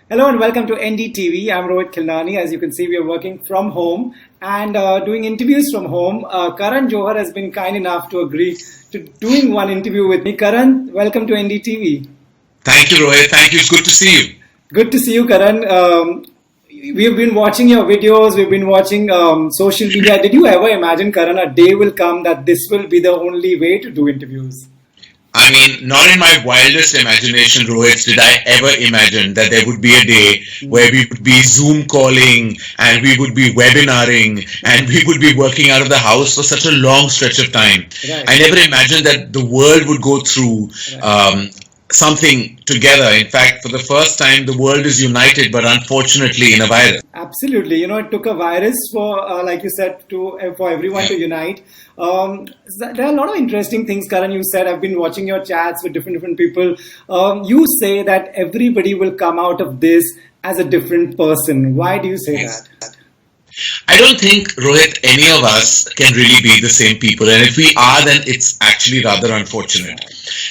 Hello and welcome to NDTV. I'm Rohit Khilnani. As you can see, we are working from home and doing interviews from home. Karan Johar has been kind enough to agree to doing one interview with me. Karan, welcome to NDTV. Thank you, Rohit. Thank you. It's good to see you. Good to see you, Karan. We've been watching your videos. We've been watching social media. Did you ever imagine, Karan, a day will come that this will be the only way to do interviews? I mean, not in my wildest imagination, Rohit, did I ever imagine that there would be a day where we would be Zoom calling and we would be webinaring and we would be working out of the house for such a long stretch of time. Right. I never imagined that the world would go through something together. In fact, for the first time, the world is united, but unfortunately in a virus. Absolutely. It took a virus for, like you said, for everyone to unite. There are a lot of interesting things, Karan, you said. I've been watching your chats with different people. You say that everybody will come out of this as a different person. Why do you say that? I don't think, Rohit, any of us can really be the same people. And if we are, then it's actually rather unfortunate.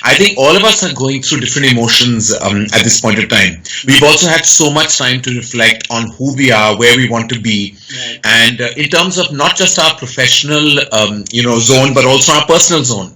I think all of us are going through different emotions at this point of time. We've also had so much time to reflect on who we are, where we want to be. Right. And in terms of not just our professional, zone, but also our personal zone,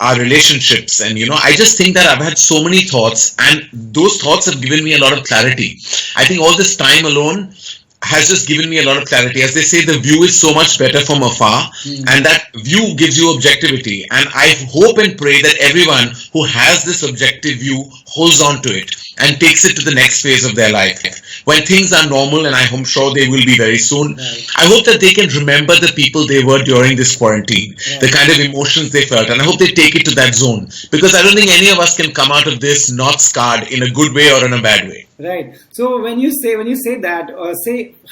our relationships. And, I just think that I've had so many thoughts and those thoughts have given me a lot of clarity. I think all this time alone has just given me a lot of clarity. As they say, the view is so much better from afar, and that view gives you objectivity. And I hope and pray that everyone who has this objective view holds on to it and takes it to the next phase of their life. When things are normal, and I'm sure they will be very soon, I hope that they can remember the people they were during this quarantine, the kind of emotions they felt, and I hope they take it to that zone. Because I don't think any of us can come out of this not scarred in a good way or in a bad way. Right. So when you say that,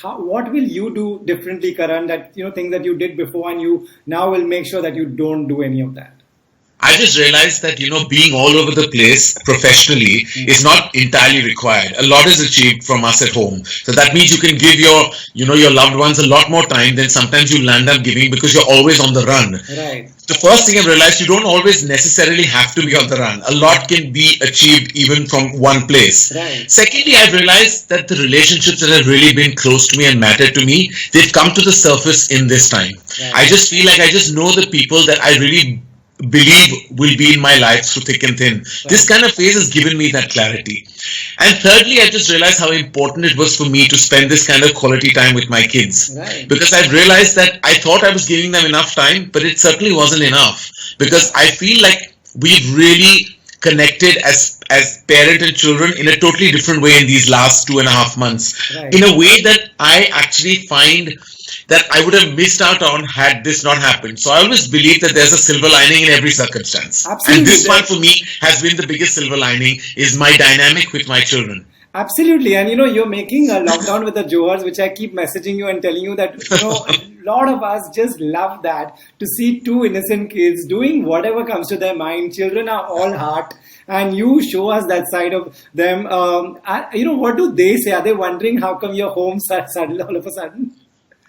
what will you do differently, Karan? That things that you did before, and you now will make sure that you don't do any of that. I just realized that, being all over the place professionally is not entirely required. A lot is achieved from us at home. So that means you can give your loved ones a lot more time than sometimes you land up giving because you're always on the run. Right. The first thing I've realized, you don't always necessarily have to be on the run. A lot can be achieved even from one place. Right. Secondly, I've realized that the relationships that have really been close to me and mattered to me, they've come to the surface in this time. Right. I just feel like I just know the people that I really believe will be in my life through thick and thin. Right. This kind of phase has given me that clarity. And thirdly, I just realized how important it was for me to spend this kind of quality time with my kids. Right. Because I've realized that I thought I was giving them enough time, but it certainly wasn't enough. Because I feel like we've really connected as parent and children in a totally different way in these last 2.5 months. Right. In a way that I actually find that I would have missed out on had this not happened. So I always believe that there's a silver lining in every circumstance. Absolutely. And this one for me has been the biggest silver lining, is my dynamic with my children. Absolutely. And you're making a lockdown with the Johars, which I keep messaging you and telling you that a lot of us just love that, to see two innocent kids doing whatever comes to their mind. Children are all heart, and you show us that side of them. What do they say? Are they wondering how come you're home suddenly all of a sudden?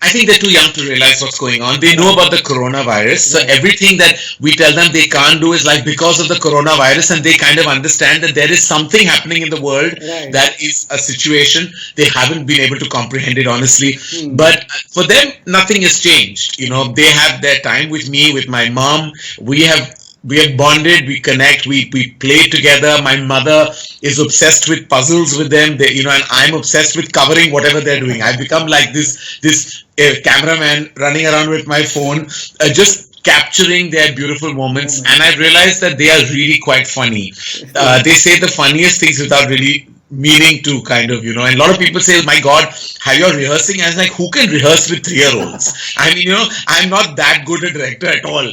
I think they're too young to realize what's going on. They know about the coronavirus. So everything that we tell them they can't do is like because of the coronavirus, and they kind of understand that there is something happening in the world that is a situation. They haven't been able to comprehend it honestly. But for them, nothing has changed. They have their time with me, with my mom. We have bonded, we connect, we play together. My mother is obsessed with puzzles with them, and I'm obsessed with covering whatever they're doing. I've become like this cameraman running around with my phone, just capturing their beautiful moments. And I've realized that they are really quite funny. They say the funniest things without really meaning to, kind of, and a lot of people say, my God, have you rehearsing? I was like, who can rehearse with 3-year-olds? I mean, I'm not that good a director at all.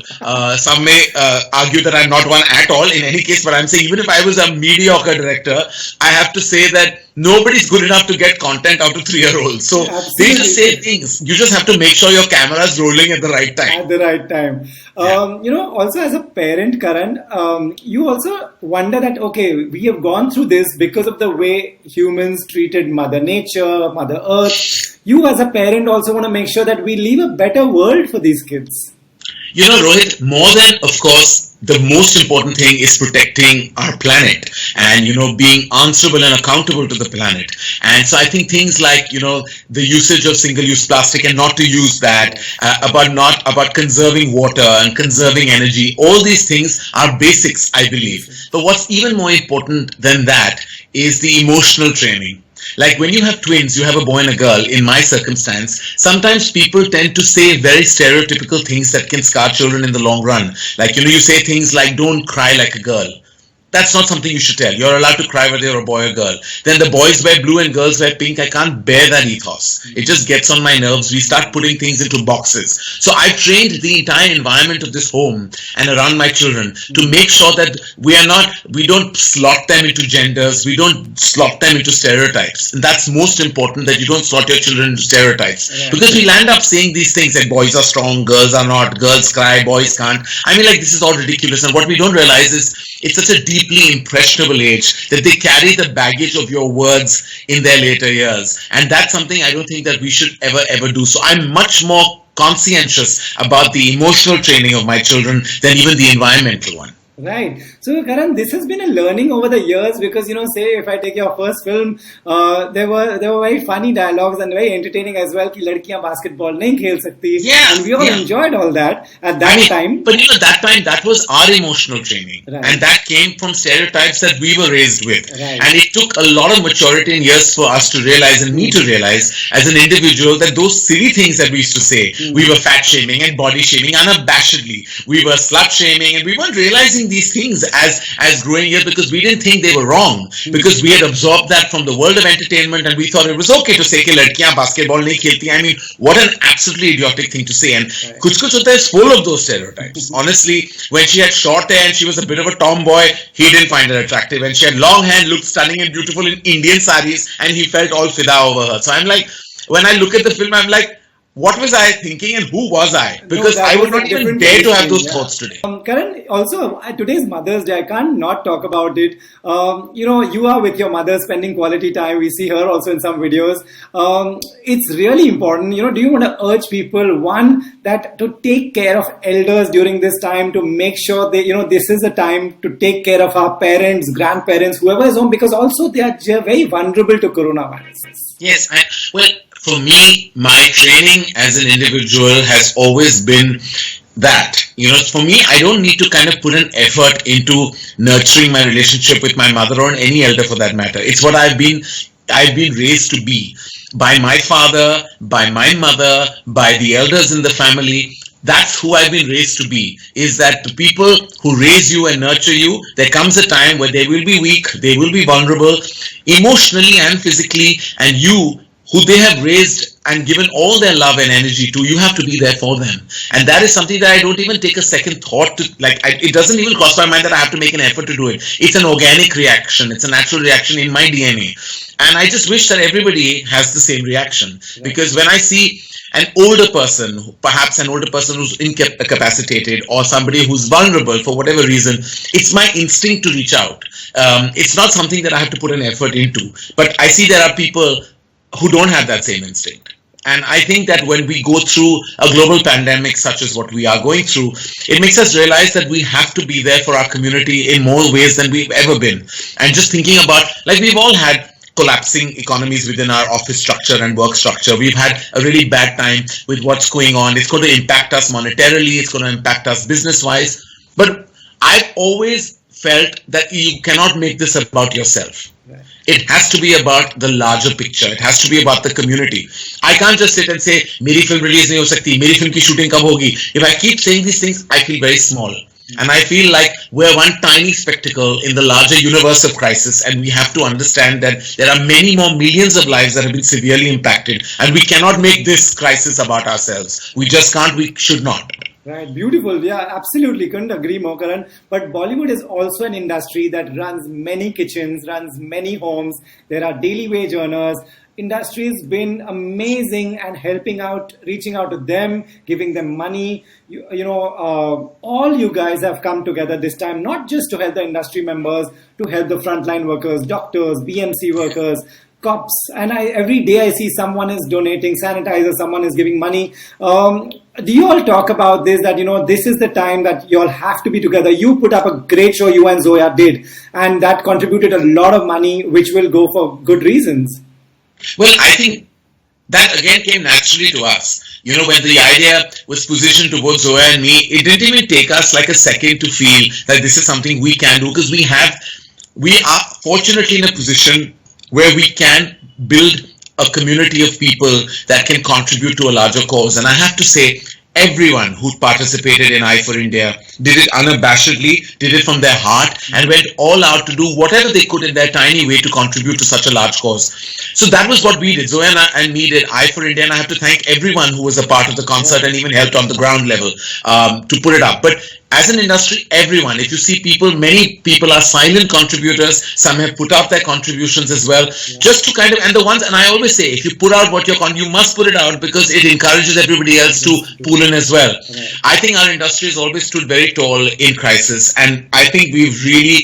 Some may argue that I'm not one at all in any case, but I'm saying even if I was a mediocre director, I have to say that nobody's good enough to get content out of 3-year-olds. So they just say things. You just have to make sure your camera's rolling at the right time. At the right time. Also as a parent, Karan, you also wonder that, okay, we have gone through this because of the way humans treated Mother Nature, Mother Earth. You as a parent also want to make sure that we leave a better world for these kids. Rohit, more than, of course, the most important thing is protecting our planet and, being answerable and accountable to the planet. And so I think things like, the usage of single-use plastic and not to use that, about conserving water and conserving energy, all these things are basics, I believe. But what's even more important than that is the emotional training. Like when you have twins, you have a boy and a girl, in my circumstance, sometimes people tend to say very stereotypical things that can scar children in the long run. Like, you say things like, don't cry like a girl. That's not something you should tell. You're allowed to cry whether you're a boy or girl. Then the boys wear blue and girls wear pink. I can't bear that ethos. It just gets on my nerves. We start putting things into boxes. So I've trained the entire environment of this home and around my children to make sure that we don't slot them into genders. We don't slot them into stereotypes. And that's most important, that you don't slot your children into stereotypes. Yeah. Because we land up saying these things like boys are strong, girls are not, girls cry, boys can't. I mean, like, this is all ridiculous. And what we don't realize is it's such a deeply impressionable age that they carry the baggage of your words in their later years. And that's something I don't think that we should ever do. So I'm much more conscientious about the emotional training of my children than even the environmental one. Right. So, Karan, this has been a learning over the years because, say if I take your first film, there were very funny dialogues and very entertaining as well. Ki ladkiyan basketball nahi khel sakti. Yeah. And we all enjoyed all that at that time. But that time, that was our emotional training. Right. And that came from stereotypes that we were raised with. Right. And it took a lot of maturity and years for us to realize, and me to realize as an individual, that those silly things that we used to say, we were fat shaming and body shaming unabashedly. We were slut shaming, and we weren't realizing these things as growing here because we didn't think they were wrong, because we had absorbed that from the world of entertainment and we thought it was okay to say कि लड़कियां basketball नहीं खेलती. I mean, what an absolutely idiotic thing to say. And कुछ होता है full of those stereotypes. Honestly, when she had short hair and she was a bit of a tomboy, he didn't find her attractive. When she had long hair and looked stunning and beautiful in Indian saris, and he felt all fida over her. So I'm like, when I look at the film, I'm like, what was I thinking and who was I? Because I would not even dare to have those thoughts today. Karan, also, today's Mother's Day, I can't not talk about it. You are with your mother spending quality time. We see her also in some videos. It's really important. Do you want to urge people, one, that to take care of elders during this time, to make sure they, this is a time to take care of our parents, grandparents, whoever is home, because also they are very vulnerable to coronavirus. Yes, for me, my training as an individual has always been that. For me, I don't need to kind of put an effort into nurturing my relationship with my mother or any elder for that matter. It's what I've been raised to be by my father, by my mother, by the elders in the family. That's who I've been raised to be, is that the people who raise you and nurture you, there comes a time where they will be weak, they will be vulnerable, emotionally and physically, and you, who they have raised and given all their love and energy to, you have to be there for them. And that is something that I don't even take a second thought to, it doesn't even cross my mind that I have to make an effort to do it. It's an organic reaction. It's a natural reaction in my DNA. And I just wish that everybody has the same reaction. Because when I see an older person, perhaps an older person who's incapacitated or somebody who's vulnerable for whatever reason, it's my instinct to reach out. It's not something that I have to put an effort into. But I see there are people who don't have that same instinct. And I think that when we go through a global pandemic such as what we are going through, it makes us realize that we have to be there for our community in more ways than we've ever been. And just thinking about, we've all had collapsing economies within our office structure and work structure. We've had a really bad time with what's going on. It's going to impact us monetarily. It's going to impact us business-wise. But I've always felt that you cannot make this about yourself. Right. It has to be about the larger picture. It has to be about the community. I can't just sit and say, "Meri film release nahi ho sakti, meri film ki shooting kab hogi." If I keep saying these things, I feel very small. And I feel like we're one tiny spectacle in the larger universe of crisis, and we have to understand that there are many more millions of lives that have been severely impacted, and we cannot make this crisis about ourselves. We just can't, we should not. Right, beautiful. Yeah, absolutely. Couldn't agree more, Karan. But Bollywood is also an industry that runs many kitchens, runs many homes. There are daily wage earners. Industry's been amazing and helping out, reaching out to them, giving them money. All you guys have come together this time, not just to help the industry members, to help the frontline workers, doctors, BMC workers, cups, and every day I see someone is donating sanitizer, someone is giving money. Do you all talk about this, that this is the time that you all have to be together? You put up a great show, you and Zoya did, and that contributed a lot of money which will go for good reasons. Well, I think that again came naturally to us. When the idea was positioned to both Zoya and me, it didn't even take us like a second to feel that this is something we can do, because we are fortunately in a position where we can build a community of people that can contribute to a larger cause. And I have to say, everyone who participated in I for India did it unabashedly, did it from their heart, and went all out to do whatever they could in their tiny way to contribute to such a large cause. So that was what we did. Zoya and me did I for India, and I have to thank everyone who was a part of the concert and even helped on the ground level to put it up. But as an industry, everyone, if you see many people are silent contributors. Some have put out their contributions as well, just to kind of, and I always say, if you put out what you must put it out, because it encourages everybody else to pull in as well. I think our industry has always stood very tall in crisis, and I think we've really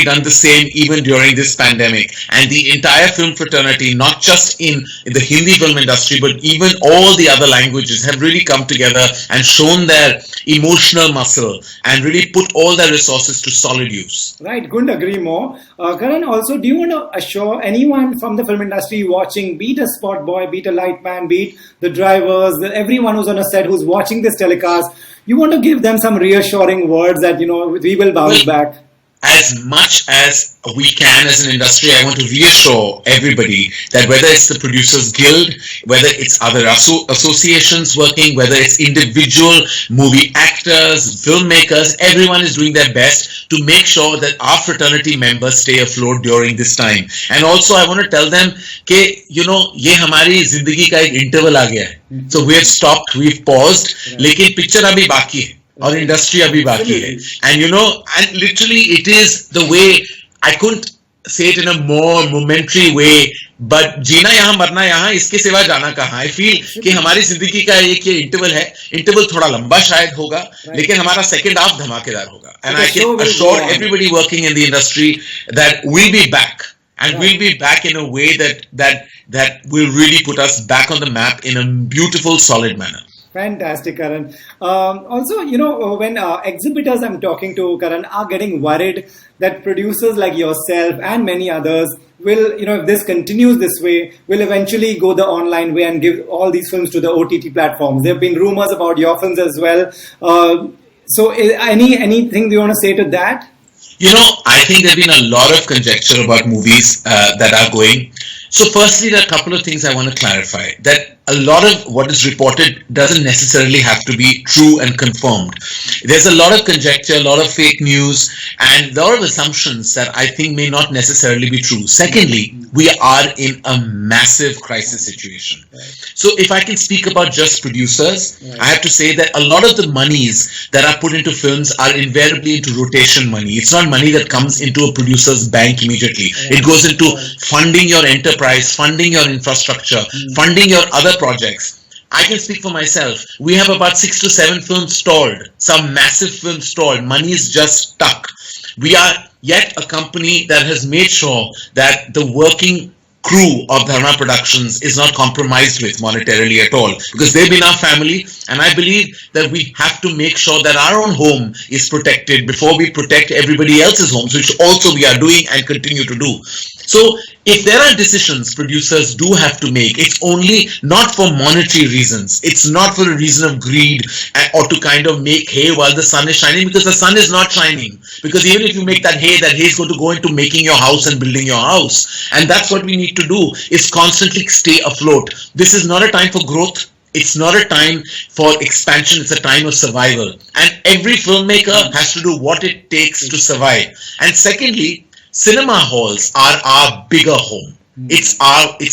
done the same even during this pandemic. And the entire film fraternity, not just in the Hindi film industry, but even all the other languages, have really come together and shown their emotional muscle and really put all their resources to solid use. Right, couldn't agree more. Karan, also, do you want to assure anyone from the film industry watching, be it a spot boy, be it a light man, be it the drivers, everyone who's on a set who's watching this telecast, you want to give them some reassuring words that, we will bounce back? As much as we can as an industry, I want to reassure everybody that whether it's the Producers Guild, whether it's other associations working, whether it's individual movie actors, filmmakers, everyone is doing their best to make sure that our fraternity members stay afloat during this time. And also I want to tell them that, ये हमारी जिंदगी का एक interval आ गया है. So we have stopped, we've paused, लेकिन picture अभी बाकी है. Or industry abhi baki hai. And and literally it is the way, I couldn't say it in a more momentary way, but जीना यहाँ मरना यहाँ, इसके सिवा जाना कहाँ. I feel कि हमारी जिंदगी का एक ये interval है. Interval थोड़ा लंबा शायद होगा, लेकिन हमारा second half धमाकेदार होगा. And I can assure everybody working in the industry that we'll be back. And we'll be back in a way that will really put us back on the map in a beautiful, solid manner. Fantastic, Karan. Also, when exhibitors I'm talking to, Karan, are getting worried that producers like yourself and many others will, if this continues this way, will eventually go the online way and give all these films to the OTT platforms. There have been rumors about your films as well. So anything you want to say to that? I think there have been a lot of conjecture about movies that are going. So firstly, there are a couple of things I want to clarify. That a lot of what is reported doesn't necessarily have to be true and confirmed. There's a lot of conjecture, a lot of fake news, and a lot of assumptions that I think may not necessarily be true. Secondly, we are in a massive crisis situation. So if I can speak about just producers, I have to say that a lot of the monies that are put into films are invariably into rotation money. It's not money that comes into a producer's bank immediately. It goes into funding your enterprise, funding your infrastructure, funding your other projects. I can speak for myself. We have about 6 to 7 films stalled, some massive films stalled. Money is just stuck. We are yet a company that has made sure that the working crew of Dharma Productions is not compromised with monetarily at all, because they've been our family, and I believe that we have to make sure that our own home is protected before we protect everybody else's homes, which also we are doing and continue to do. So if there are decisions producers do have to make, it's only not for monetary reasons. It's not for a reason of greed or to kind of make hay while the sun is shining, because the sun is not shining. Because even if you make that hay is going to go into making your house and building your house. And that's what we need to do, is constantly stay afloat. This is not a time for growth. It's not a time for expansion. It's a time of survival. And every filmmaker has to do what it takes to survive. And secondly, cinema halls are our bigger home. It's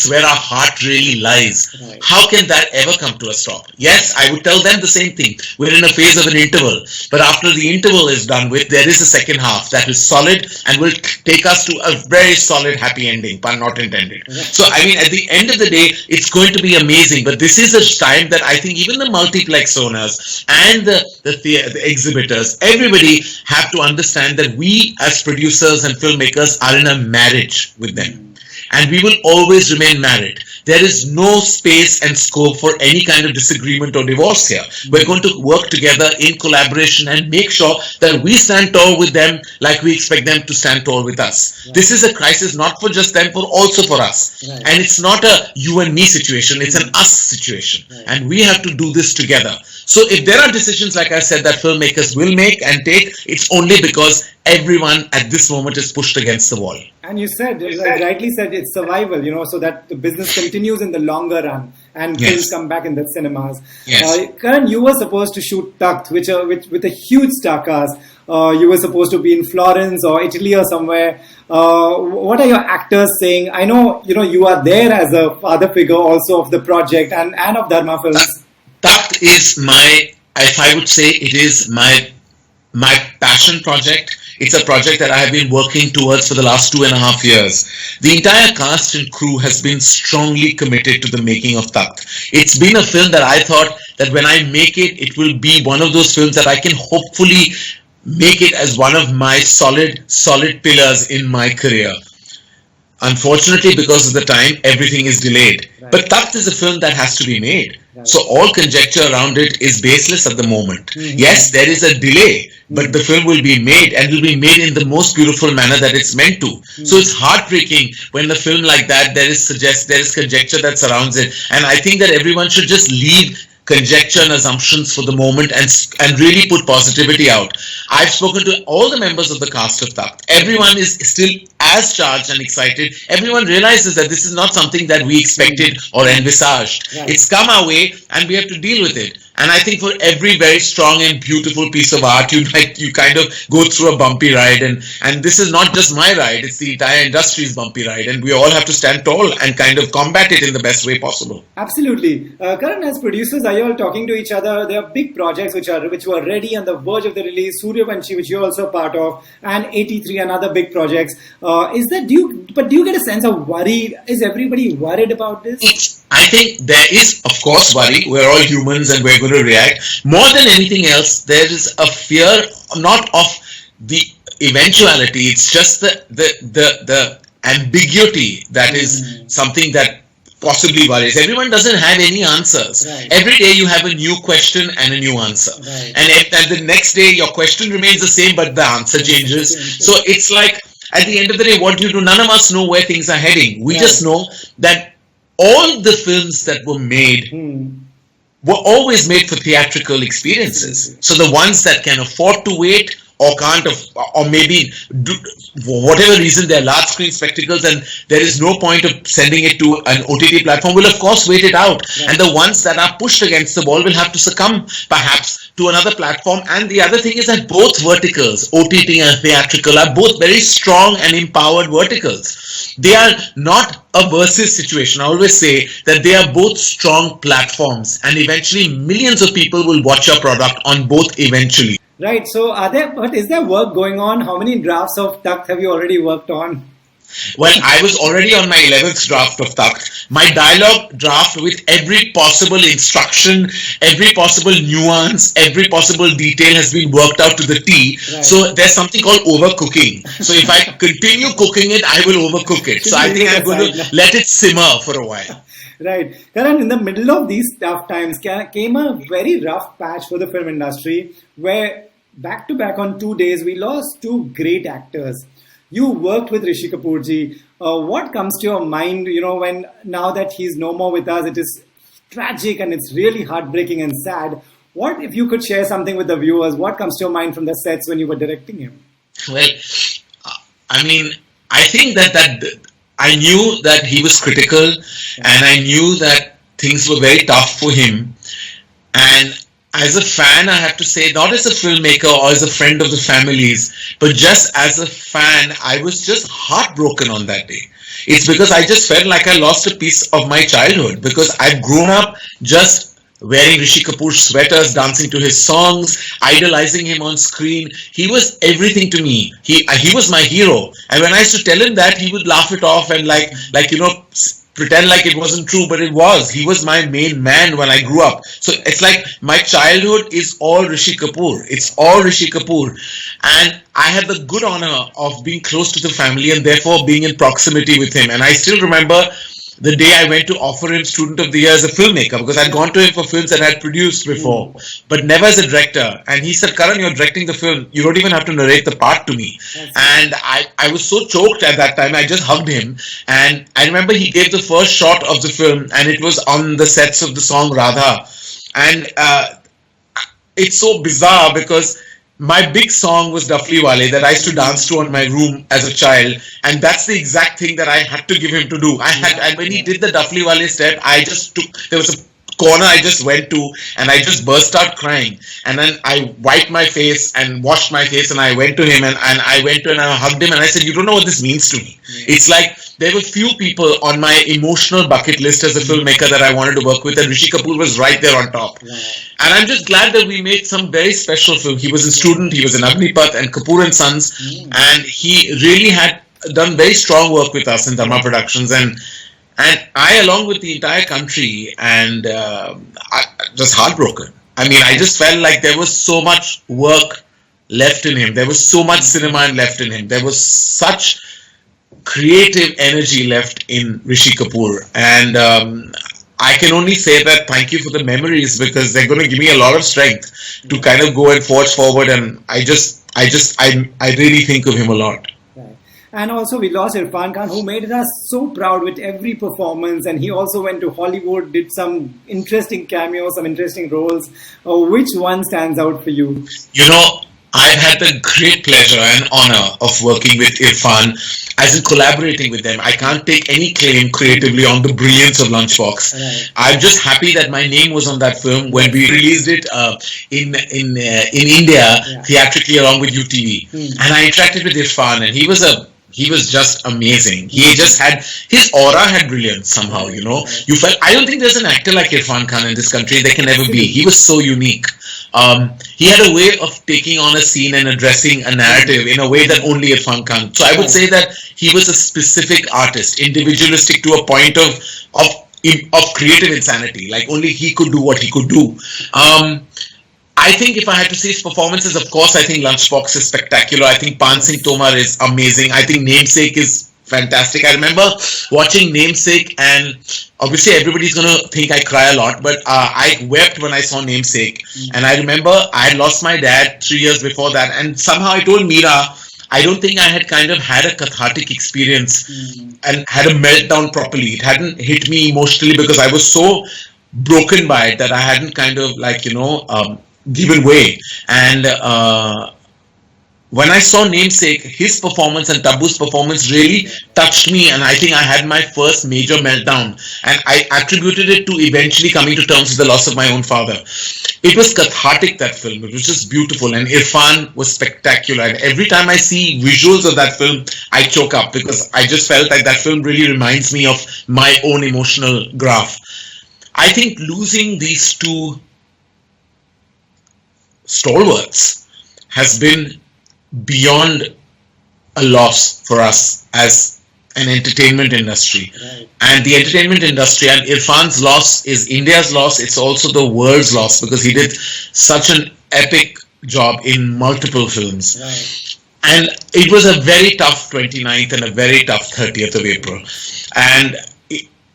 where our heart really lies. Right. How can that ever come to a stop? Yes, I would tell them the same thing. We're in a phase of an interval. But after the interval is done with, there is a second half that is solid and will take us to a very solid happy ending, pun not intended. Right. So, I mean, at the end of the day, it's going to be amazing. But this is a time that I think even the multiplex owners and the exhibitors, everybody have to understand that we as producers and filmmakers are in a marriage with them. and we will always remain married. There is no space and scope for any kind of disagreement or divorce here. We're going to work together in collaboration and make sure that we stand tall with them like we expect them to stand tall with us. Right. This is a crisis not for just them, but also for us. Right. And it's not a you and me situation, it's an us situation. Right. And we have to do this together. So if there are decisions, like I said, that filmmakers will make and take, it's only because everyone at this moment is pushed against the wall. And you said, like rightly said, it's survival, so that the business continues in the longer run and films come back in the cinemas. Yes. Karan, you were supposed to shoot Takht, with a huge star cast. You were supposed to be in Florence or Italy or somewhere. What are your actors saying? I know, you are there as a father figure also of the project and of Dharma Films. Takht is if I would say, it is my passion project. It's a project that I have been working towards for the last 2.5 years. The entire cast and crew has been strongly committed to the making of Takht. It's been a film that I thought that when I make it, it will be one of those films that I can hopefully make it as one of my solid pillars in my career. Unfortunately, because of the time, everything is delayed. Right. But Takht is a film that has to be made. Right. So all conjecture around it is baseless at the moment. Mm-hmm. Yes, there is a delay, but the film will be made and will be made in the most beautiful manner that it's meant to. Mm-hmm. So it's heartbreaking when a film like that, there is conjecture that surrounds it. And I think that everyone should just leave conjecture and assumptions for the moment and really put positivity out. I've spoken to all the members of the cast of Takht. Everyone is still as charged and excited. Everyone realizes that this is not something that we expected or envisaged. Right. It's come our way and we have to deal with it. And I think for every very strong and beautiful piece of art, you kind of go through a bumpy ride. And this is not just my ride, it's the entire industry's bumpy ride. And we all have to stand tall and kind of combat it in the best way possible. Absolutely. Karan, as producers, are you all talking to each other? There are big projects which were ready on the verge of the release. Suryavanshi, which you're also part of, and 83 and other big projects. Do you get a sense of worry? Is everybody worried about this? I think there is, of course, worry. We're all humans and we're going to react. More than anything else, there is a fear, not of the eventuality. It's just the ambiguity that is something that possibly worries. Everyone doesn't have any answers. Right. Every day you have a new question and a new answer. Right. And the next day your question remains the same, but the answer changes. So it's like, at the end of the day, what do you do? None of us know where things are heading. We just know that all the films that were made were always made for theatrical experiences. So the ones that can afford to wait or can't, or maybe for whatever reason they're large screen spectacles and there is no point of sending it to an OTT platform, will of course wait it out. Yeah. And the ones that are pushed against the wall will have to succumb perhaps to another platform. And the other thing is that both verticals, OTT and theatrical, are both very strong and empowered verticals. They are not a versus situation. I always say that they are both strong platforms and eventually millions of people will watch your product on both eventually. Right. So is there work going on? How many drafts of Takht have you already worked on? Well, I was already on my 11th draft of Takht. My dialogue draft with every possible instruction, every possible nuance, every possible detail has been worked out to the T. Right. So there's something called overcooking. So if I continue cooking it, I will overcook it. So I think I'm going to let it simmer for a while. Right. Karan, in the middle of these tough times came a very rough patch for the film industry where back to back on 2 days we lost two great actors. You worked with Rishi Kapoor ji. What comes to your mind, when now that he's no more with us, it is tragic and it's really heartbreaking and sad. What, if you could share something with the viewers, what comes to your mind from the sets when you were directing him? Well, I think that I knew that he was critical and I knew that things were very tough for him. And as a fan, I have to say, not as a filmmaker or as a friend of the families, but just as a fan, I was just heartbroken on that day. It's because I just felt like I lost a piece of my childhood because I've grown up just wearing Rishi Kapoor's sweaters, dancing to his songs, idolizing him on screen. He was everything to me. He was my hero. And when I used to tell him that, he would laugh it off and pretend like it wasn't true, but it was. He was my main man when I grew up. So it's like my childhood is all Rishi Kapoor. It's all Rishi Kapoor. And I had the good honor of being close to the family and therefore being in proximity with him. And I still remember the day I went to offer him Student of the Year as a filmmaker, because I'd gone to him for films that I had produced before, but never as a director. And he said, Karan, you're directing the film. You don't even have to narrate the part to me. And I was so choked at that time. I just hugged him. And I remember he gave the first shot of the film, and it was on the sets of the song Radha. And it's so bizarre because my big song was Duffly Wale that I used to dance to on my room as a child, and that's the exact thing that I had to give him to do. And when he did the Duffly Wale step, there was a corner I just went to and I just burst out crying, and then I wiped my face and washed my face and I went to him and I hugged him and I said, you don't know what this means to me. It's like there were few people on my emotional bucket list as a filmmaker that I wanted to work with, and Rishi Kapoor was right there on top. And I'm just glad that we made some very special film. He was in Student, he was in Agnipath and Kapoor and Sons, and he really had done very strong work with us in Dharma Productions, and I, along with the entire country, and I just heartbroken. I mean, I just felt like there was so much work left in him. There was so much cinema left in him. There was such creative energy left in Rishi Kapoor. And I can only say that thank you for the memories, because they're going to give me a lot of strength to kind of go and forge forward. And I really think of him a lot. And also we lost Irrfan Khan, who made us so proud with every performance. And he also went to Hollywood, did some interesting cameos, some interesting roles. Which one stands out for you? You know, I've had the great pleasure and honor of working with Irrfan, as in collaborating with them. I can't take any claim creatively on the brilliance of Lunchbox. Right. I'm just happy that my name was on that film when we released it in India theatrically along with UTV. And I interacted with Irrfan, and he was just amazing. He just had, his aura had brilliance somehow, you know. You felt, I don't think there's an actor like Irrfan Khan in this country. There can never be. He was so unique. He had a way of taking on a scene and addressing a narrative in a way that only Irrfan Khan. So I would say that he was a specific artist, individualistic to a point of creative insanity. Like only he could do what he could do. I think if I had to say his performances, of course, I think Lunchbox is spectacular. I think Pan Singh Tomar is amazing. I think Namesake is fantastic. I remember watching Namesake, and obviously everybody's going to think I cry a lot, but I wept when I saw Namesake. And I remember I had lost my dad 3 years before that, and somehow I told Meera, I don't think I had kind of had a cathartic experience and had a meltdown properly. It hadn't hit me emotionally because I was so broken by it that I hadn't kind of like, given way. And when I saw Namesake, his performance and Tabu's performance really touched me, and I think I had my first major meltdown, and I attributed it to eventually coming to terms with the loss of my own father. It was cathartic, that film. It was just beautiful, and Irrfan was spectacular, and every time I see visuals of that film, I choke up, because I just felt like that film really reminds me of my own emotional graph. I think losing these two stalwarts has been beyond a loss for us as an entertainment industry. Right. And the entertainment industry, and Irrfan's loss is India's loss, it's also the world's loss, because he did such an epic job in multiple films. Right. And it was a very tough 29th and a very tough 30th of April. And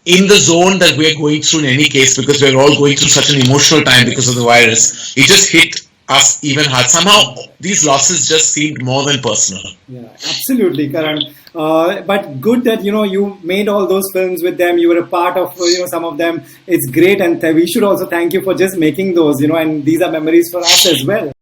in the zone that we're going through in any case, because we're all going through such an emotional time because of the virus, it just hit us even hard. Somehow these losses just seemed more than personal. Yeah, absolutely, Karan. But good that you made all those films with them. You were a part of some of them. It's great, and we should also thank you for just making those. And these are memories for us as well.